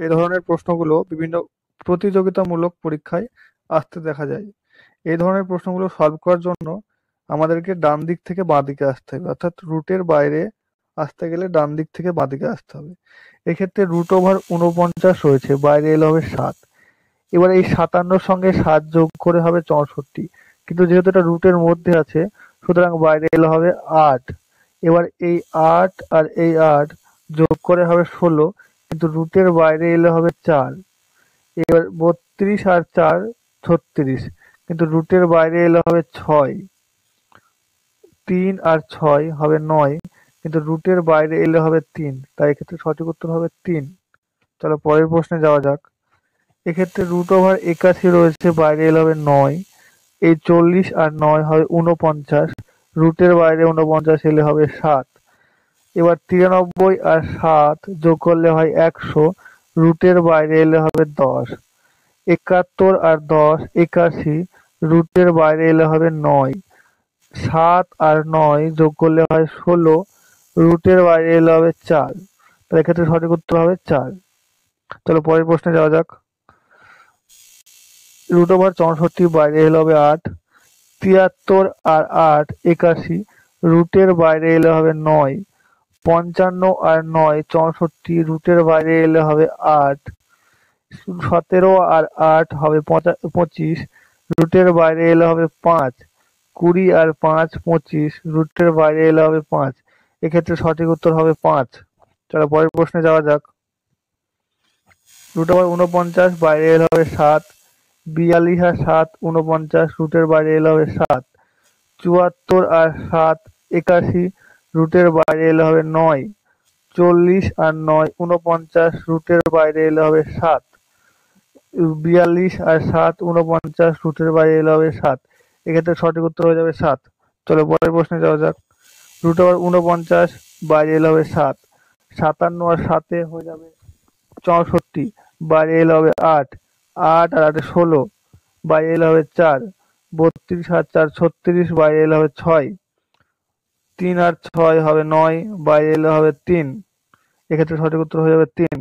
এই ধরনের প্রশ্নগুলো বিভিন্ন প্রতিযোগিতামূলক পরীক্ষায় আসতে দেখা যায়। এই ধরনের প্রশ্নগুলো সলভ করার জন্য আমাদেরকে ডান দিক থেকে বাঁ দিকে আসতে হবে, অর্থাৎ রুটের বাইরে আসতে গেলে ডান দিক থেকে বাঁ দিকে আসতে হবে। এক্ষেত্রে রুট ওভার 49 রয়েছে, বাইরে এলে হবে 7। এবার এই 57 সঙ্গে 7 যোগ করে হবে 64, কিন্তু যেহেতু এটা রুটের মধ্যে আছে সুতরাং বাইরে এলে হবে 8। এবার এই 8 আর এই 8 যোগ করে হবে 16, কিন্তু রুটের বাইরে এলে হবে 4। এবার 32 আর 4 36, কিন্তু রুটের বাইরে এলে হবে 6। 3 আর 6 হবে 9, কিন্তু রুটের বাইরে এলে হবে 3, তাই এক্ষেত্রে সঠিক উত্তর হবে 3। চলো পরের প্রশ্নে যাওয়া যাক। এক্ষেত্রে রুট ওভার 81 রয়েছে, বাইরে এলে হবে 9। এই 40 আর 9 হবে 49, রুটের বাইরে 49 এলে হবে 7। এবার 93 আর 7 যোগ করলে হয় 100, রুটের বাইরে এলে হবে 10। 71 আর 10 81, রুটের বাইরে এলে হবে 9। 7 আর 9 যোগ করলে হয় 16, রুটের বাইরে এলে হবে 4। তাহলে এক্ষেত্রে সঠিক উত্তর হবে 4। চলো পরের প্রশ্নে যাওয়া যাক। রুট ওভার 64 বাইরে এলে হবে 8। 73 আর 8 81, রুটের বাইরে এলে হবে 9। 55 আর 9 64, রুটের বাইরে এলে হবে 8। 17 আর 8 হবে 25, রুটের বাইরে এলে হবে 5। 20 আর 5 25, রুটের বাইরে এলে হবে 5। এক্ষেত্রে সঠিক উত্তর হবে 5। চলো পরের প্রশ্নে যাওয়া যাক। রুট ওভার 49 বাইরে এলে হবে 7। 42 আর 7 49, রুটের বাইরে এলে হবে 7। 74 আর 7 81, রুটের বাইরে এলে হবে 9। 40 আর 9 49, রুটের বাইরে এলে হবে 7। 42 আর 7 49, রুটের বাইরে এলে হবে 7। এক্ষেত্রে সঠিক উত্তর হয়ে যাবে 7। চলো পরের প্রশ্নে যাওয়া যাক। রুট ওভার 49 বাইরে এলে হবে 7। 57 আর 7 হয়ে যাবে 64, বাইরে এলে হবে 8। 8 আর 8 16, বাইরে এলে হবে 4। 32 আর 4 36, বাইরে এলে হবে 6। 3 আর 6 হবে 9, বাইরে এলে হবে 3। এক্ষেত্রে সঠিক উত্তর হয়ে যাবে 3।